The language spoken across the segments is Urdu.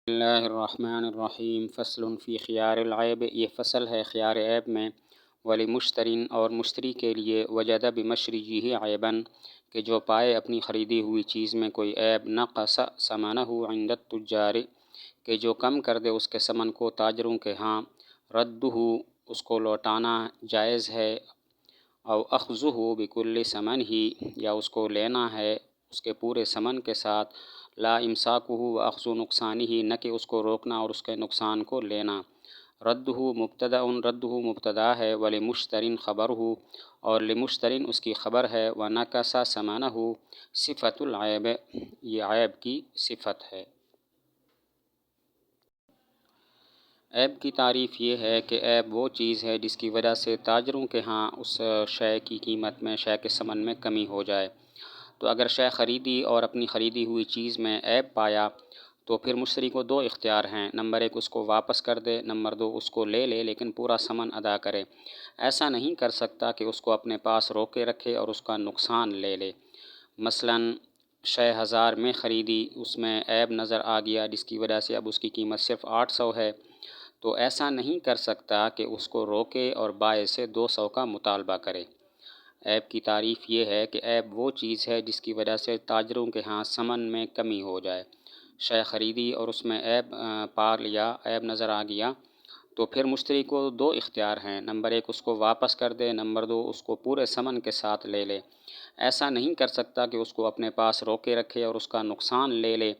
بسم اللہ الرحمن الرحیم فصل فی خیار العیب، یہ فصل ہے خیار عیب میں۔ ولمشترین، اور مشتری کے لیے، وجد بمشتریہ عیبا، کہ جو پائے اپنی خریدی ہوئی چیز میں کوئی عیب، نقص ثمنہ عند التجار، کہ جو کم کر دے اس کے ثمن کو تاجروں کے ہاں، ردہ، اس کو لوٹانا جائز ہے، او اخذہ بکل ثمنہ، یا اس کو لینا ہے اس کے پورے ثمن کے ساتھ، لا امساکہ و اخذ نقصانہ، نہ کہ اس کو روکنا اور اس کے نقصان کو لینا۔ ردہ مبتدا ہے، ولمشترین خبرہ، اور لمشترین اس کی خبر ہے، ونکث ثمنہ صفۃ العیب، یہ عیب کی صفت ہے۔ عیب کی تعریف یہ ہے کہ عیب وہ چیز ہے جس کی وجہ سے تاجروں کے ہاں اس شے کی قیمت میں، شے کے ثمن میں کمی ہو جائے۔ تو اگر شے خریدی اور اپنی خریدی ہوئی چیز میں عیب پایا تو پھر مشتری کو دو اختیار ہیں، نمبر ایک اس کو واپس کر دے، نمبر دو اس کو لے لے لیکن پورا ثمن ادا کرے۔ ایسا نہیں کر سکتا کہ اس کو اپنے پاس روکے رکھے اور اس کا نقصان لے لے۔ مثلاً شے 1000 میں خریدی، اس میں عیب نظر آ گیا جس کی وجہ سے اب اس کی قیمت صرف 800 ہے، تو ایسا نہیں کر سکتا کہ اس کو روکے اور بائع سے 200 کا مطالبہ کرے۔ عیب کی تعریف یہ ہے کہ عیب وہ چیز ہے جس کی وجہ سے تاجروں کے ہاں ثمن میں کمی ہو جائے۔ شے خریدی اور اس میں عیب پا لیا، عیب نظر آ گیا، تو پھر مشتری کو دو اختیار ہیں، نمبر ایک اس کو واپس کر دے، نمبر دو اس کو پورے ثمن کے ساتھ لے لے۔ ایسا نہیں کر سکتا کہ اس کو اپنے پاس روکے رکھے اور اس کا نقصان لے لے۔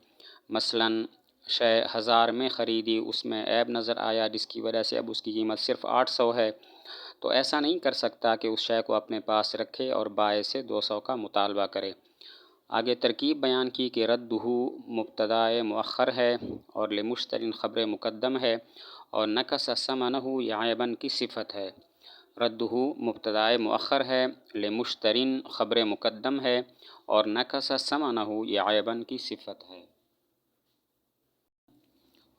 مثلاً شے 1000 میں خریدی، اس میں عیب نظر آیا جس کی وجہ سے اب اس کی قیمت صرف 800 ہے، تو ایسا نہیں کر سکتا کہ اس شے کو اپنے پاس رکھے اور بائع سے 200 کا مطالبہ کرے۔ آگے ترکیب بیان کی کہ ردہ مبتدائے مؤخر ہے اور لمشترین خبر مقدم ہے، اور نکث ثمنہ یہ عیباً کی صفت ہے۔ ردہ مبتدائے مؤخر ہے، لمشترین خبر مقدم ہے، اور نکث ثمنہ یہ عیباً کی صفت ہے۔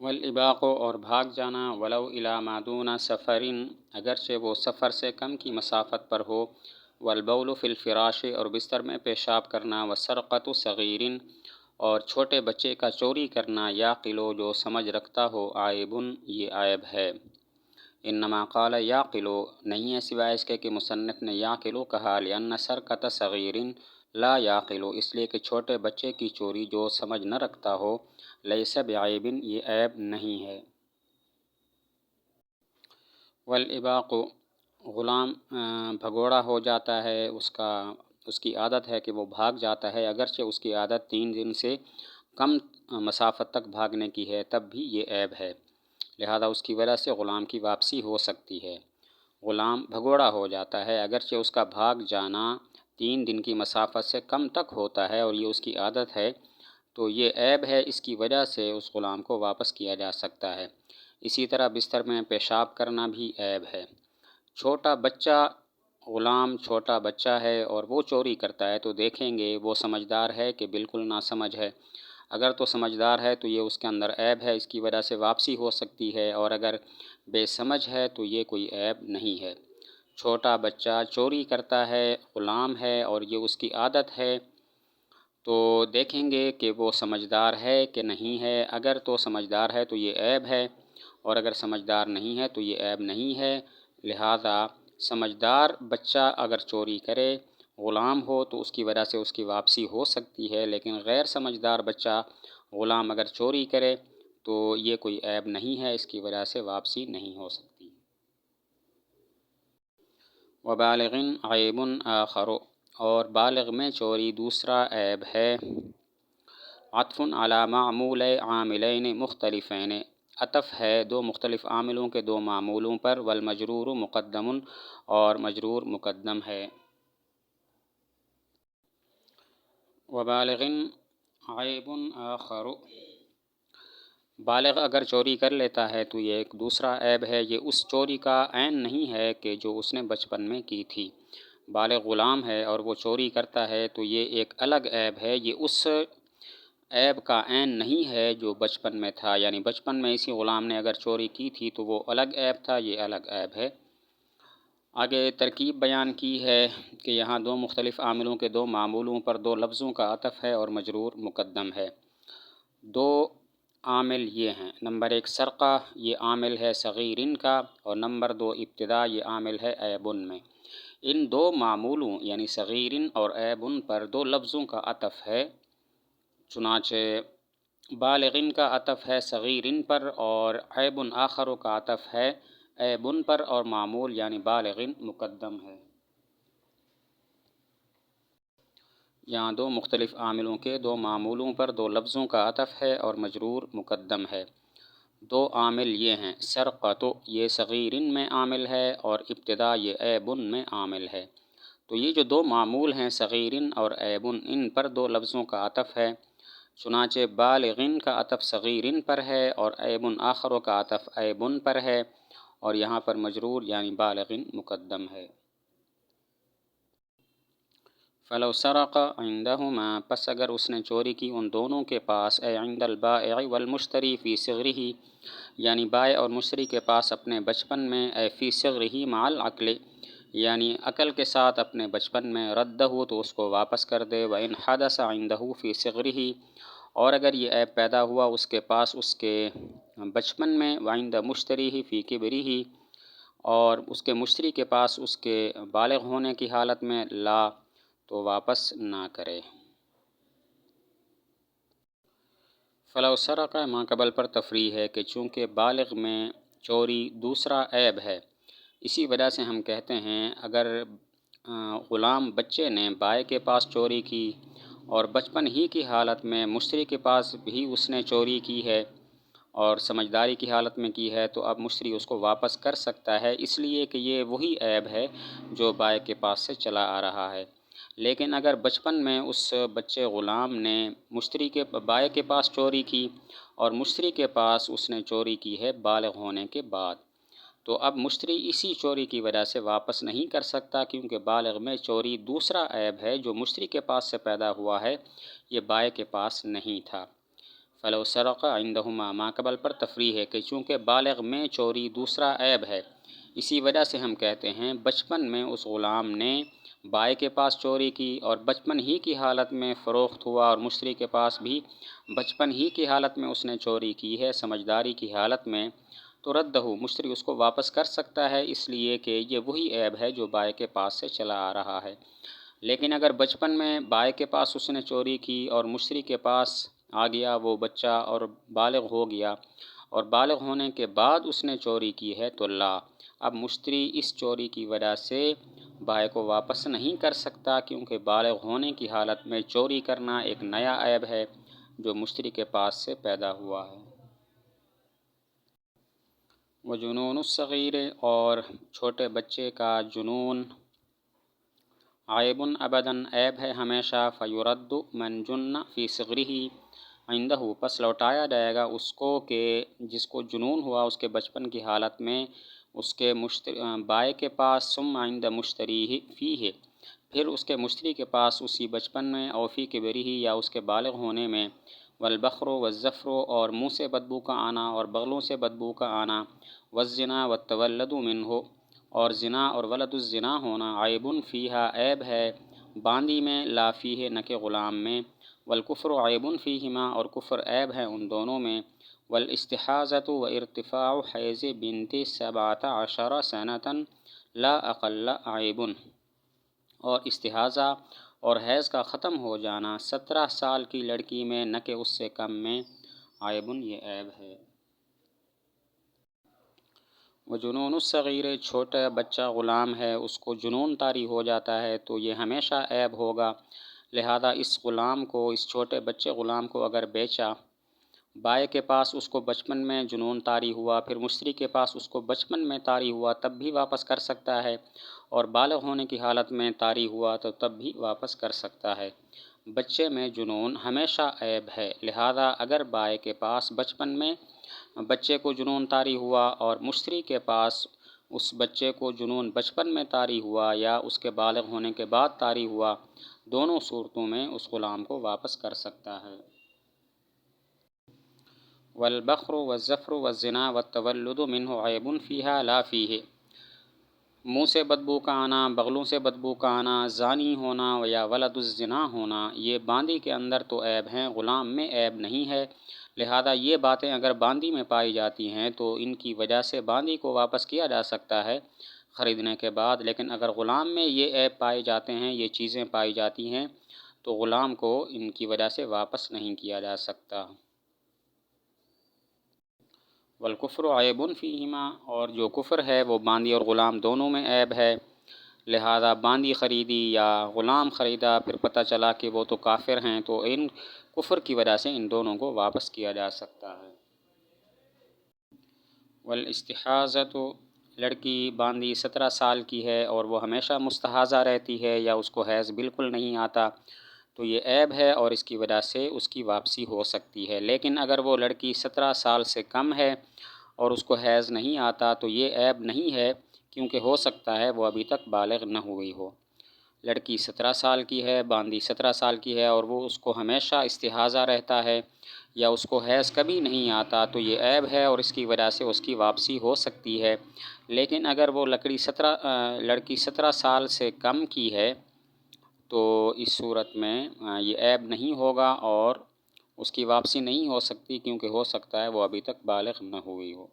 والاباق، اور بھاگ جانا، ولو الی ما دون سفر، اگرچہ وہ سفر سے کم کی مسافت پر ہو، والبول فی الفراش، اور بستر میں پیشاب کرنا، وسرقۃ صغیر، اور چھوٹے بچے کا چوری کرنا، یعقل، جو سمجھ رکھتا ہو، عیب، یہ عیب ہے۔ انما قال یعقل، نہیں ہے سوائے اس کے کہ مصنف نے یعقل کہا، لأن سرقۃ صغیر لا یعقل، اس لیے کہ چھوٹے بچے کی چوری جو سمجھ نہ رکھتا ہو، لیس بعیب، یہ عیب نہیں ہے۔ والاباق، غلام بھگوڑا ہو جاتا ہے، اس کی عادت ہے کہ وہ بھاگ جاتا ہے، اگرچہ اس کی عادت 3 دن سے کم مسافت تک بھاگنے کی ہے، تب بھی یہ عیب ہے، لہذا اس کی وجہ سے غلام کی واپسی ہو سکتی ہے۔ غلام بھگوڑا ہو جاتا ہے، اگرچہ اس کا بھاگ جانا 3 دن کی مسافت سے کم تک ہوتا ہے اور یہ اس کی عادت ہے، تو یہ عیب ہے، اس کی وجہ سے اس غلام کو واپس کیا جا سکتا ہے۔ اسی طرح بستر میں پیشاب کرنا بھی عیب ہے۔ چھوٹا بچہ، غلام چھوٹا بچہ ہے اور وہ چوری کرتا ہے، تو دیکھیں گے وہ سمجھدار ہے کہ بالکل ناسمجھ ہے۔ اگر تو سمجھدار ہے تو یہ اس کے اندر عیب ہے، اس کی وجہ سے واپسی ہو سکتی ہے، اور اگر بے سمجھ ہے تو یہ کوئی عیب نہیں ہے۔ چھوٹا بچہ چوری کرتا ہے، غلام ہے اور یہ اس کی عادت ہے، تو دیکھیں گے کہ وہ سمجھدار ہے کہ نہیں ہے۔ اگر تو سمجھدار ہے تو یہ عیب ہے، اور اگر سمجھدار نہیں ہے تو یہ عیب نہیں ہے، لہذا سمجھدار بچہ اگر چوری کرے، غلام ہو، تو اس کی وجہ سے اس کی واپسی ہو سکتی ہے، لیکن غیر سمجھدار بچہ، غلام اگر چوری کرے تو یہ کوئی عیب نہیں ہے، اس کی وجہ سے واپسی نہیں ہو سکتی۔ وبالغ عیب آخر، اور بالغ میں چوری دوسرا عیب ہے۔ عطف علی معمول عاملین مختلفین، عطف ہے دو مختلف عاملوں کے دو معمولوں پر، والمجرور مقدم، اور مجرور مقدم ہے۔ وبالغ عیب آخر، بالغ اگر چوری کر لیتا ہے تو یہ ایک دوسرا عیب ہے، یہ اس چوری کا عین نہیں ہے کہ جو اس نے بچپن میں کی تھی۔ بالغ غلام ہے اور وہ چوری کرتا ہے تو یہ ایک الگ عیب ہے، یہ اس عیب کا عین نہیں ہے جو بچپن میں تھا، یعنی بچپن میں اسی غلام نے اگر چوری کی تھی تو وہ الگ عیب تھا، یہ الگ عیب ہے۔ آگے ترکیب بیان کی ہے کہ یہاں دو مختلف عاملوں کے دو معمولوں پر دو لفظوں کا عطف ہے اور مجرور مقدم ہے۔ دو عامل یہ ہیں، نمبر 1 سرقہ، یہ عامل ہے صغیرن کا، اور نمبر 2 ابتدا، یہ عامل ہے عیبن میں۔ ان دو معمولوں یعنی صغیرن اور عیبن پر دو لفظوں کا عطف ہے، چنانچہ بالغن کا عطف ہے صغیرن پر اور عیبن آخر کا عطف ہے عیبن پر، اور معمول یعنی بالغن مقدم ہے۔ یہاں دو مختلف عاملوں کے دو معمولوں پر دو لفظوں کا عطف ہے اور مجرور مقدم ہے۔ دو عامل یہ ہیں، سرقۃ یہ صغیرن میں عامل ہے اور ابتدا یہ عیبن میں عامل ہے۔ تو یہ جو دو معمول ہیں صغیرن اور عیبن، ان پر دو لفظوں کا عطف ہے، چنانچہ بالغن کا عطف صغیرن پر ہے اور عیبن آخر کا عطف عیبن پر ہے، اور یہاں پر مجرور یعنی بالغن مقدم ہے۔ فلو سرق عندہما، پس اگر اس نے چوری کی ان دونوں کے پاس، اے عند البائع والمشتری فی صغرہ، یعنی بائع اور مشتری کے پاس اپنے بچپن میں، اے فی صغرہ مع العقل، یعنی عقل کے ساتھ اپنے بچپن میں، ردہ تو اس کو واپس کر دے، وإن حدث عندہ فی صغرہ، اور اگر یہ عیب پیدا ہوا اس کے پاس اس کے بچپن میں، وعند مشتریہ فی کبرہ، اور اس کے مشتری کے پاس اس کے بالغ ہونے کی حالت میں، لا تو واپس نہ کرے۔ فلو سرق ما قبل پر تفریح ہے کہ چونکہ بالغ میں چوری دوسرا عیب ہے، اسی وجہ سے ہم کہتے ہیں اگر غلام بچے نے بائع کے پاس چوری کی اور بچپن ہی کی حالت میں مشتری کے پاس بھی اس نے چوری کی ہے اور سمجھداری کی حالت میں کی ہے، تو اب مشتری اس کو واپس کر سکتا ہے، اس لیے کہ یہ وہی عیب ہے جو بائع کے پاس سے چلا آ رہا ہے۔ لیکن اگر بچپن میں اس بچے غلام نے بائع کے پاس چوری کی اور مشتری کے پاس اس نے چوری کی ہے بالغ ہونے کے بعد، تو اب مشتری اسی چوری کی وجہ سے واپس نہیں کر سکتا، کیونکہ بالغ میں چوری دوسرا عیب ہے جو مشتری کے پاس سے پیدا ہوا ہے، یہ بائع کے پاس نہیں تھا۔ فلو سرق عندہما، ما قبل پر تفریح ہے کہ چونکہ بالغ میں چوری دوسرا عیب ہے، اسی وجہ سے ہم کہتے ہیں بچپن میں اس غلام نے بائع کے پاس چوری کی اور بچپن ہی کی حالت میں فروخت ہوا، اور مشتری کے پاس بھی بچپن ہی کی حالت میں اس نے چوری کی ہے سمجھداری کی حالت میں، تو ردہ مشتری اس کو واپس کر سکتا ہے، اس لیے کہ یہ وہی عیب ہے جو بائع کے پاس سے چلا آ رہا ہے۔ لیکن اگر بچپن میں بائع کے پاس اس نے چوری کی اور مشتری کے پاس آ گیا وہ بچہ اور بالغ ہو گیا، اور بالغ ہونے کے بعد اس نے چوری کی ہے، تو لا، اب مشتری اس چوری کی وجہ سے بائع کو واپس نہیں کر سکتا، کیونکہ بالغ ہونے کی حالت میں چوری کرنا ایک نیا عیب ہے جو مشتری کے پاس سے پیدا ہوا ہے۔ وجنون الصغیر، اور چھوٹے بچے کا جنون، عیب ابداً عیب ہے ہمیشہ، فیرد من جن فی صغرہ عندہ، پس لوٹایا جائے گا اس کو کہ جس کو جنون ہوا اس کے بچپن کی حالت میں اس کے بائع کے پاس، ثم عند مشتریہ فیہ، پھر اس کے مشتری کے پاس اسی بچپن میں، او فی کبرہ یا اس کے بالغ ہونے میں، والبخر والزفر، اور منہ سے بدبو کا آنا اور بغلوں سے بدبو کا آنا، والزنا والتولد منہ، اور زنا اور ولد الزنا ہونا، عیب فیہا عیب ہے باندی میں، لا فیہ نہ کہ غلام میں، والکفر عیب فیہما، اور کفر عیب ہے ان دونوں میں، والاستحاضۃ وارتفاع حیض بنت 17 سنۃ لا اقل عیب، اور استحاضہ اور حیض کا ختم ہو جانا 17 سال کی لڑکی میں نہ کہ اس سے کم میں، عیب یہ عیب ہے۔ وجنون الصغیر، چھوٹا بچہ غلام ہے اس کو جنون طاری ہو جاتا ہے تو یہ ہمیشہ عیب ہوگا، لہذا اس غلام کو، اس چھوٹے بچے غلام کو اگر بیچا، بائع کے پاس اس کو بچپن میں جنون طاری ہوا، پھر مشتری کے پاس اس کو بچپن میں طاری ہوا تب بھی واپس کر سکتا ہے، اور بالغ ہونے کی حالت میں طاری ہوا تو تب بھی واپس کر سکتا ہے۔ بچے میں جنون ہمیشہ عیب ہے، لہذا اگر بائع کے پاس بچپن میں بچے کو جنون طاری ہوا اور مشتری کے پاس اس بچے کو جنون بچپن میں طاری ہوا یا اس کے بالغ ہونے کے بعد طاری ہوا، دونوں صورتوں میں اس غلام کو واپس کر سکتا ہے۔ والبخر والزفر والزنا والتولد منہ عیب فیہا لا فیہ، منہ سے بدبو کا آنا، بغلوں سے بدبو کا آنا، زانی ہونا یا ولد الزنا ہونا، یہ باندی کے اندر تو عیب ہیں، غلام میں عیب نہیں ہے، لہذا یہ باتیں اگر باندی میں پائی جاتی ہیں تو ان کی وجہ سے باندی کو واپس کیا جا سکتا ہے خریدنے کے بعد، لیکن اگر غلام میں یہ عیب پائے جاتے ہیں، یہ چیزیں پائی جاتی ہیں، تو غلام کو ان کی وجہ سے واپس نہیں کیا جا سکتا۔ والکفر عیب فیہما، اور جو کفر ہے وہ باندی اور غلام دونوں میں عیب ہے، لہذا باندی خریدی یا غلام خریدا، پھر پتہ چلا کہ وہ تو کافر ہیں، تو ان کفر کی وجہ سے ان دونوں کو واپس کیا جا سکتا ہے۔ والاستحاضۃ، لڑکی باندی 17 سال کی ہے اور وہ ہمیشہ مستحاضہ رہتی ہے یا اس کو حیض بالکل نہیں آتا، تو یہ عیب ہے اور اس کی وجہ سے اس کی واپسی ہو سکتی ہے۔ لیکن اگر وہ لڑکی 17 سال سے کم ہے اور اس کو حیض نہیں آتا تو یہ عیب نہیں ہے، کیونکہ ہو سکتا ہے وہ ابھی تک بالغ نہ ہوئی ہو۔ لڑکی 17 سال کی ہے، باندی 17 سال کی ہے اور وہ اس کو ہمیشہ استحاضہ رہتا ہے یا اس کو حیض کبھی نہیں آتا، تو یہ عیب ہے اور اس کی وجہ سے اس کی واپسی ہو سکتی ہے۔ لیکن اگر وہ لڑکی 17 سال سے کم کی ہے تو اس صورت میں یہ عیب نہیں ہوگا اور اس کی واپسی نہیں ہو سکتی، کیونکہ ہو سکتا ہے وہ ابھی تک بالغ نہ ہوئی ہو۔